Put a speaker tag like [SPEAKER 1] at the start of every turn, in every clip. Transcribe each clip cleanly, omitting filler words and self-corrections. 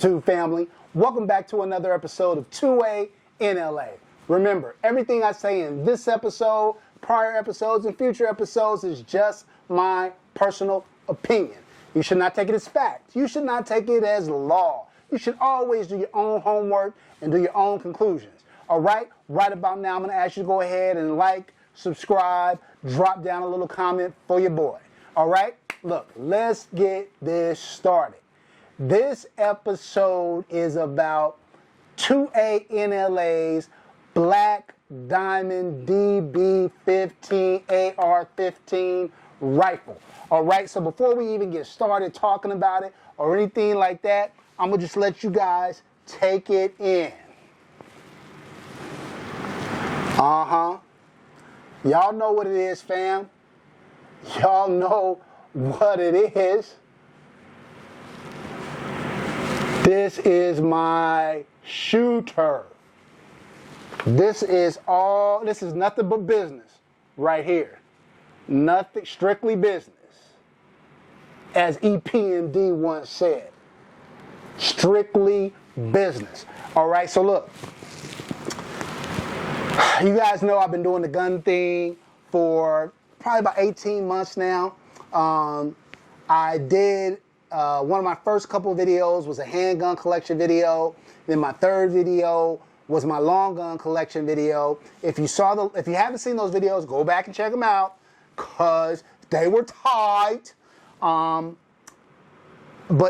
[SPEAKER 1] YouTube family, welcome back to another episode of 2A-N-LA. Remember, everything I say in this episode, prior episodes, and future episodes is just my personal opinion. You should not take it as fact. You should not take it as law. You should always do your own homework and do your own conclusions. All right? Right about now, I'm going to ask you to go ahead and like, subscribe, drop down a little comment for your boy. All right? Look, let's get this started. This episode is about 2A-N-LA's Black Diamond DB15 AR-15 rifle. All right, so before we even get started talking about it or anything like that, I'm going to just let you guys take it in. Y'all know what it is, fam. Y'all know what it is. This is my shooter. This is nothing but business right here. Nothing, strictly business. As EPMD once said, strictly business. All right, so look, you guys know I've been doing the gun thing for probably about 18 months now. I did one of my first couple of videos was a handgun collection video. Then my third video was my long gun collection video. If you haven't seen those videos, go back and check them out because they were tight. But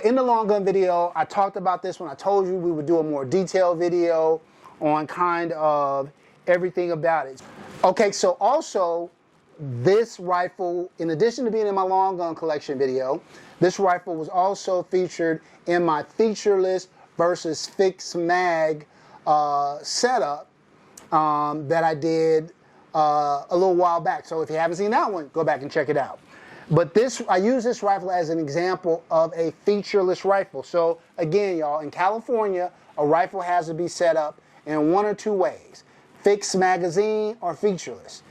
[SPEAKER 1] in the long gun video, I talked about this when I told you we would do a more detailed video on kind of everything about it. Okay, so also this rifle, in addition to being in my long gun collection video, this rifle was also featured in my featureless versus fixed mag setup that I did a little while back. So if you haven't seen that one, go back and check it out. But I use this rifle as an example of a featureless rifle. So again, y'all, in California, a rifle has to be set up in one or two ways: fixed magazine or featureless.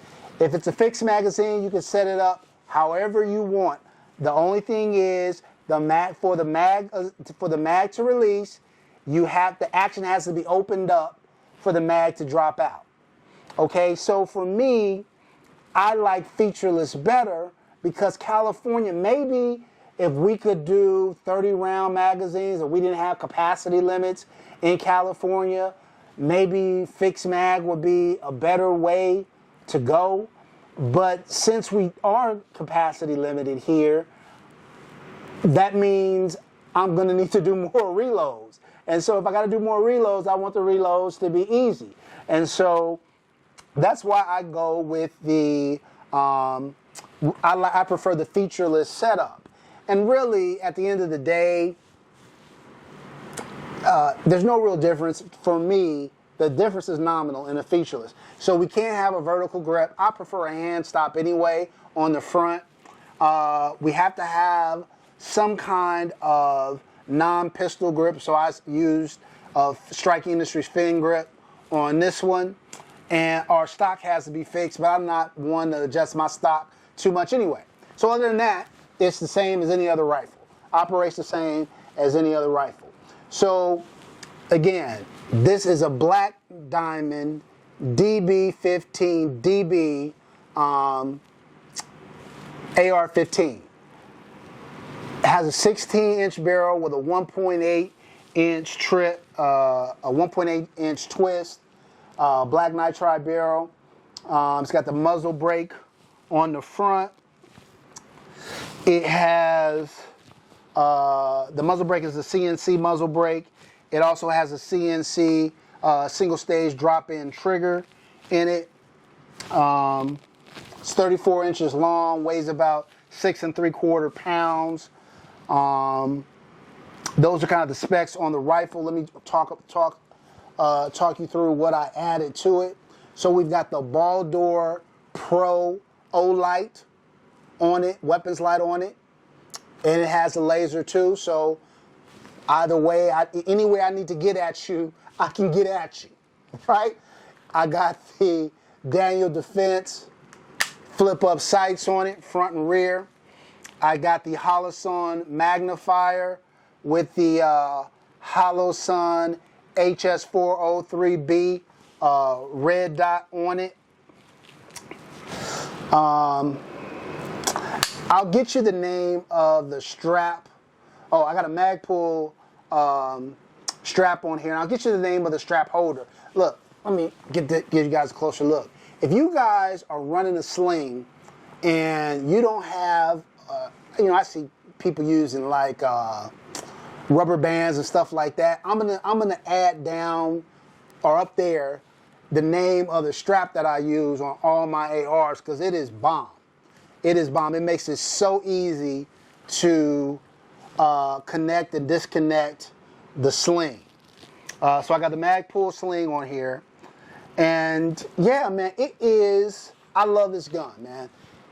[SPEAKER 1] If it's a fixed magazine, you can set it up however you want. The only thing is for the mag to release, the action has to be opened up for the mag to drop out. Okay, so for me, I like featureless better because California, maybe if we could do 30-round magazines or we didn't have capacity limits in California, maybe fixed mag would be a better way to go. But since we are capacity limited here, that means I'm going to need to do more reloads. And so if I got to do more reloads, I want the reloads to be easy. And so that's why I go with the, I prefer the featureless setup. And really, at the end of the day, there's no real difference for me. The difference is nominal in a featureless. So we can't have a vertical grip. I prefer a hand stop anyway on the front. We have to have some kind of non-pistol grip. So I used Strike Industries Fin grip on this one. And our stock has to be fixed, but I'm not one to adjust my stock too much anyway. So other than that, it's the same as any other rifle. Operates the same as any other rifle. So again, this is a Black Diamond DB15 DB AR-15. It has a 16-inch barrel with a 1.8-inch trip, a 1.8-inch twist, black nitride barrel. It's got the muzzle brake on the front. It has the muzzle brake is a CNC muzzle brake. It also has a CNC single-stage drop-in trigger in it. It's 34 inches long, weighs about 6 3/4 pounds. Those are kind of the specs on the rifle. Let me talk you through what I added to it. So we've got the Baldor Pro O light on it, weapons light on it, and it has a laser too. So either way, anywhere I need to get at you, I can get at you, right? I got the Daniel Defense flip-up sights on it, front and rear. I got the Holosun magnifier with the Holosun HS403B red dot on it. I'll get you the name of the strap. Oh, I got a Magpul strap on here, and I'll get you the name of the strap holder. Look, let me give you guys a closer look. If you guys are running a sling and you don't have, I see people using like rubber bands and stuff like that. I'm gonna add down or up there the name of the strap that I use on all my ARs, because it is bomb. It is bomb. It makes it so easy to connect and disconnect the sling. So I got the Magpul sling on here, and yeah, man, it is. I love this gun, man.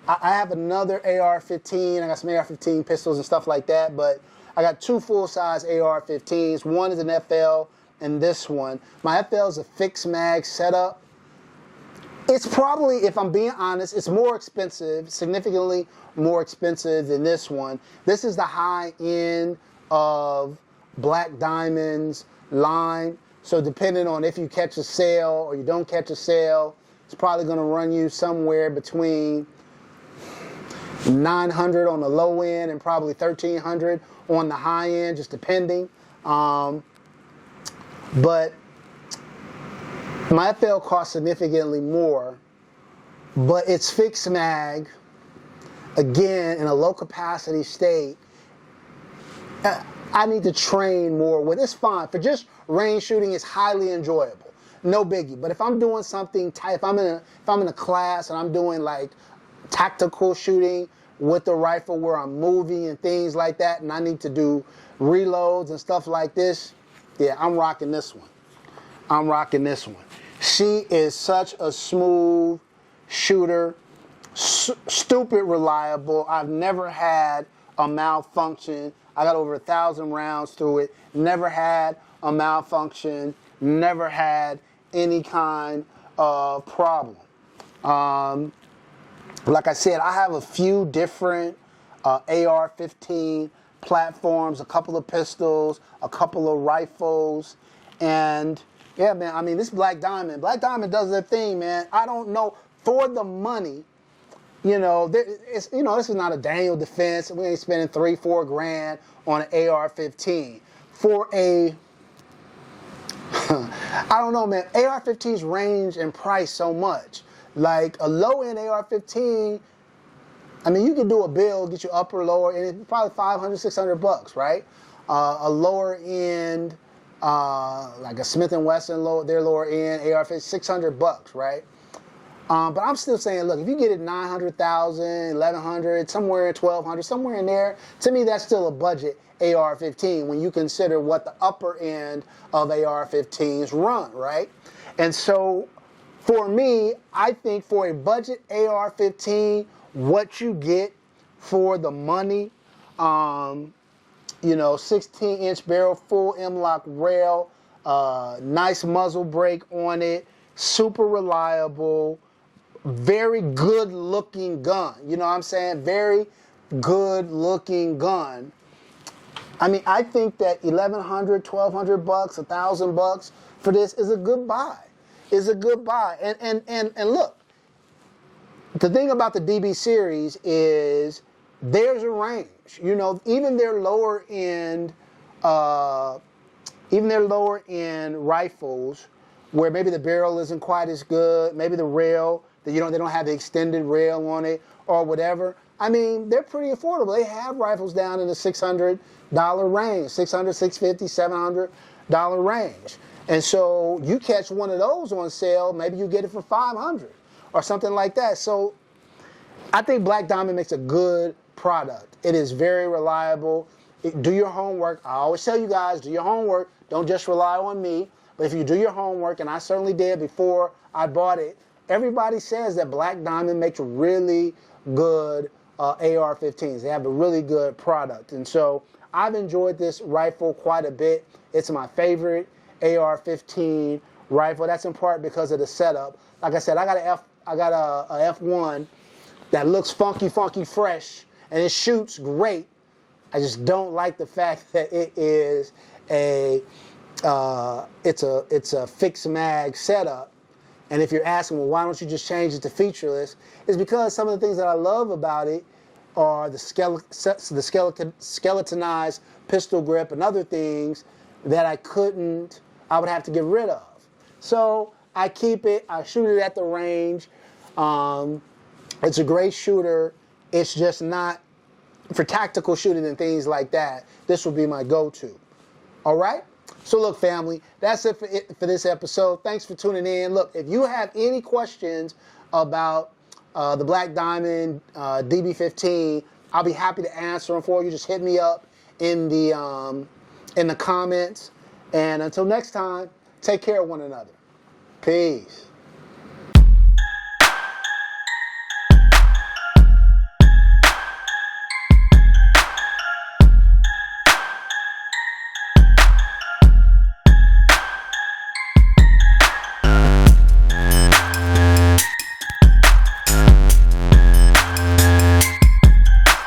[SPEAKER 1] I have another AR-15. I got some AR-15 pistols and stuff like that, but I got two full-size AR-15s. One is an FL, and this one. My FL is a fixed mag setup. It's probably, if I'm being honest, it's more expensive, significantly more expensive than this one. This is the high end of Black Diamond's line. So depending on if you catch a sale or you don't catch a sale, it's probably going to run you somewhere between $900 on the low end and probably $1,300 on the high end, just depending. But my FL costs significantly more, but it's fixed mag, again, in a low capacity state. I need to train more with. It's fine. For just range shooting, it's highly enjoyable. No biggie. But if I'm doing something tight, if I'm in a class and I'm doing like tactical shooting with the rifle where I'm moving and things like that, and I need to do reloads and stuff like this, yeah, I'm rocking this one. I'm rocking this one. She is such a smooth shooter, stupid reliable. I've never had a malfunction. I got over 1,000 rounds through it. Never had a malfunction. Never had any kind of problem. Like I said, I have a few different AR-15 platforms, a couple of pistols, a couple of rifles, and yeah, man, I mean, this Black Diamond does their thing, man. I don't know, for the money, this is not a Daniel Defense. We ain't spending $3-4 grand on an AR-15. For a, I don't know, man, AR-15s range in price so much. Like a low-end AR-15, I mean, you can do a build, get you upper, lower, and it's probably $500, $600, right? A lower end, like a Smith & Wesson, their lower end AR-15, $600, right? But I'm still saying, look, if you get it 900,000, 1,100, somewhere 1,200, somewhere in there, to me that's still a budget AR-15 when you consider what the upper end of AR-15s run, right? And so for me, I think for a budget AR-15, what you get for the money, 16-inch barrel, full M-LOK rail, nice muzzle brake on it, super reliable, very good looking gun. You know what I'm saying? Very good looking gun. I mean, I think that $1,100, $1,200, $1,000 for this is a good buy. Is a good buy. And look, the thing about the DB series is there's a range. Even their lower end rifles, where maybe the barrel isn't quite as good, maybe the rail, they don't have the extended rail on it or whatever. I mean, they're pretty affordable. They have rifles down in the $600 range, $600, $650, $700 range. And so you catch one of those on sale, maybe you get it for $500 or something like that. So I think Black Diamond makes a good product. It is very reliable. Do your homework. I always tell you guys, do your homework. Don't just rely on me. But if you do your homework, and I certainly did before I bought it, everybody says that Black Diamond makes really good AR-15s. They have a really good product. And so I've enjoyed this rifle quite a bit. It's my favorite AR-15 rifle. That's in part because of the setup. Like I said, I got a F1 that looks funky, fresh, and it shoots great. I just don't like the fact that it is it's a fixed mag setup. And if you're asking, well, why don't you just change it to featureless? It's because some of the things that I love about it are the skeletonized pistol grip and other things that I would have to get rid of. So I keep it, I shoot it at the range. It's a great shooter. It's just not for tactical shooting and things like that. This will be my go-to. All right? So look, family, that's it for this episode. Thanks for tuning in. Look, if you have any questions about the Black Diamond DB15, I'll be happy to answer them for you. Just hit me up in the comments. And until next time, take care of one another. Peace.